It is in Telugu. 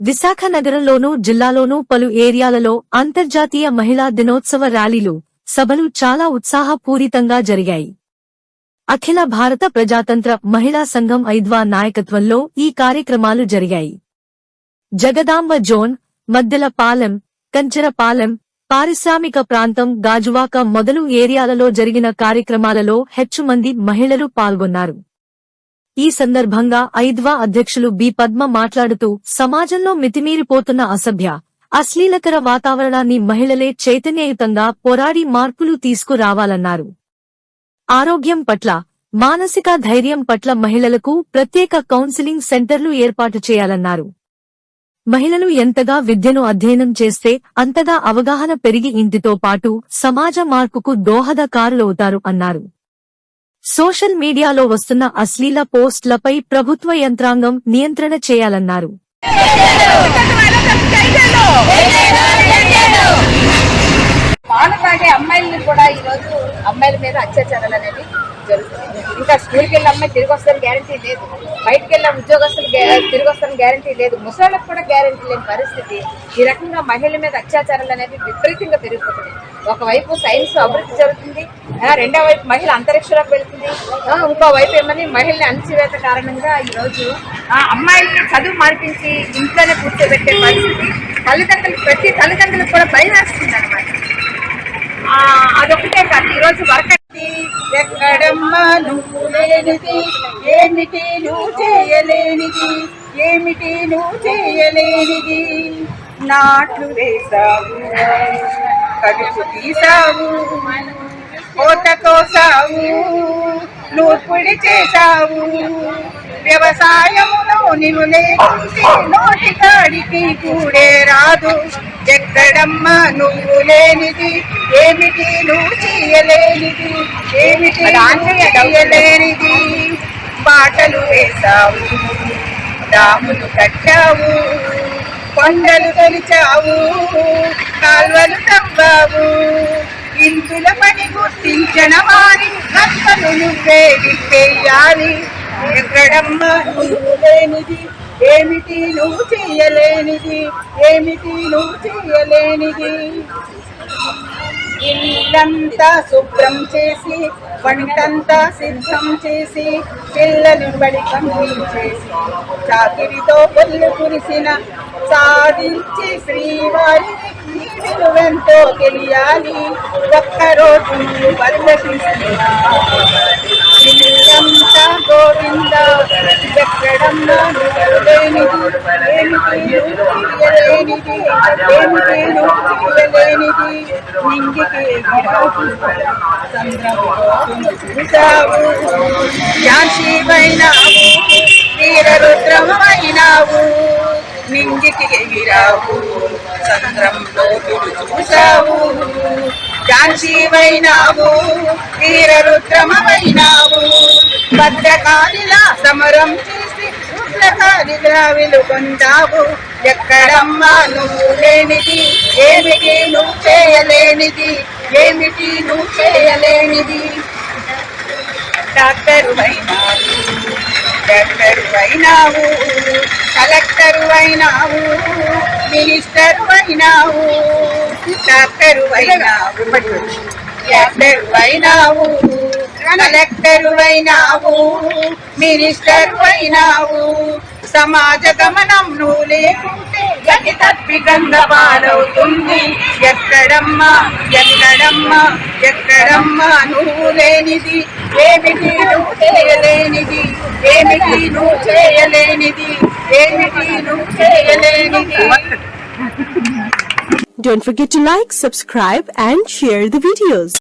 విశాఖ నగరంలోనూ జిల్లాలోనూ పలు ఏరియాలలో అంతర్జాతీయ మహిళా దినోత్సవ ర్యాలీలు, సభలు చాలా ఉత్సాహపూరితంగా జరిగాయి. అఖిల భారత ప్రజాతంత్ర మహిళా సంఘం ఐద్వా నాయకత్వంలో ఈ కార్యక్రమాలు జరిగాయి. జగదాంబ జోన్, మద్దెలపాలెం, కంచరపాలెం, పారిశ్రామిక ప్రాంతం, గాజువాక మొదలు ఏరియాలలో జరిగిన కార్యక్రమాలలో హెచ్చు మంది మహిళలు పాల్గొన్నారు. ఈ సందర్భంగా ఐద్వా అధ్యక్షులు బి పద్మ మాట్లాడుతూ సమాజంలో మితిమీరిపోతున్న అసభ్య, అశ్లీలకర వాతావరణాన్ని మహిళలే చైతన్యయుతంగా పోరాడి మార్పులు తీసుకురావాలన్నారు. ఆరోగ్యం పట్ల, మానసిక ధైర్యం పట్ల మహిళలకు ప్రత్యేక కౌన్సిలింగ్ సెంటర్లు ఏర్పాటు చేయాలన్నారు. మహిళలు ఎంతగా విద్యను అధ్యయనం చేస్తే అంతగా అవగాహన పెరిగి ఇంటితో పాటు సమాజ మార్పుకు దోహదకారులవుతారు అన్నారు. సోషల్ మీడియాలో వస్తున్న అశ్లీల పోస్టులపై ప్రభుత్వ యంత్రాంగం నియంత్రణ చేయాలన్నారు. పాలపాడే అమ్మాయిలను కూడా ఈరోజు అమ్మాయిల మీద అత్యాచారాలు అనేవి జరుగుతుంది. ఇంకా స్కూల్కి వెళ్ళే అమ్మాయి తిరిగి వస్తారని గ్యారంటీ లేదు, బయటకు వెళ్ళే ఉద్యోగస్తులు తిరిగి వస్తారని గ్యారంటీ లేదు, ముసళ్ళకు కూడా గ్యారంటీ లేని పరిస్థితి. ఈ రకంగా మహిళల మీద అత్యాచారాలు అనేవి విపరీతంగా పెరిగిపోతుంది. ఒకవైపు సైన్స్ అభివృద్ధి జరుగుతుంది, రెండో వైపు మహిళ అంతరిక్షంలోకి వెళ్తుంది, ఇంకో వైపు ఏమని మహిళని అణచివేత కారణంగా ఈరోజు అమ్మాయిల్ని చదువు మార్పించి ఇంట్లోనే కూర్చోబెట్టే పరిస్థితి ప్రతి తల్లిదండ్రులకు కూడా భయం వేస్తుంది అనమాట. అదొకటే కాదు, ఈరోజు వర్క్ ఎక్కడమ్మా నువ్వు లేనిది, ఏమిటి నువ్వు చేయలేనిది, ఏమిటి నువ్వు చేయలేనిది, నాట్లు వేసావు, కడుపు తీసావు, కోత కోసావు, నూర్పుడి చేశావు, వ్యవసాయములో నీవు లేకుంటే నోటికాడికి కూడే రాదు. ఎక్కడమ్మా నువ్వు లేనిది, ఏమిటి నువ్వు చేయలేనిది, ఏమిటి చేయలేనిది, బాటలు వేసావు, డాములు కట్టావు, కొండలు తొలిచావు, కాల్వలు తవ్వావు, ఇంతుల పని గుర్తించిన వారి కక్కలు నువ్వే విప్పేయాలి. ఎక్కడమ్మా నువ్వు లేనిది, ఏమిటి నువ్వు చేయలేనిది, ఏమిటి నువ్వు చేయలేనిది, ఇల్లంతా శుభ్రం చేసి, వంటంతా సిద్ధం చేసి, పిల్లలు బడి పంపించేసి, చాకిరితో పొల్లు కురిసిన సాధించి శ్రీవారిని నువ్వెంతో తెలియాలి. ఒక్కరోజు నువ్వు పరిరక్షిస్తున్నా గోవింద, ఎక్కడమ్మా నువ్వు లేనిది, ఏమిటి నువ్వు చేయలేనిది, ఏమిటి నువ్వు చేయలేనిది, నింగికి చూసావు, ఝాన్సీవైనావు, వీరరుద్రమైనావు, నింగికి ఎగిరావు, చంద్రంలో చూసావు, ఝాన్సీవైనావు, వీరరుద్రమైనావు, భద్రకాళిలా సమరం చేసి రుద్రకాళిగా వెలుగొందావు. ఎక్కడమ్మా నువ్వు లేనిది, ఏమిటి నువ్వు చేయలేనిది, ఏమిటి నువ్వు చేయలేనిది, డాక్టరు అయినావు, డాక్టరు అయినావు, కలెక్టరు అయినావు, మినిస్టరు అయినావు, డాక్టరు అయినావు, డాక్టరు అయినావు, కలెక్టరు అయినావు, మినిస్టరు అయినావు, సమాజ గమనం నువ్వు లేకుంటే గతి తప్పి గంగపాలవుతుంది. ఎక్కడమ్మా, ఎక్కడమ్మా, ఎక్కడమ్మా నువ్వు లేనిది, ఏమిటి నువ్వు చేయలేనిది, ఏమిటి నువ్వు చేయలేనిది, ఏమిటి నువ్వు చేయలేనిది. Don't forget to like, subscribe and share the videos.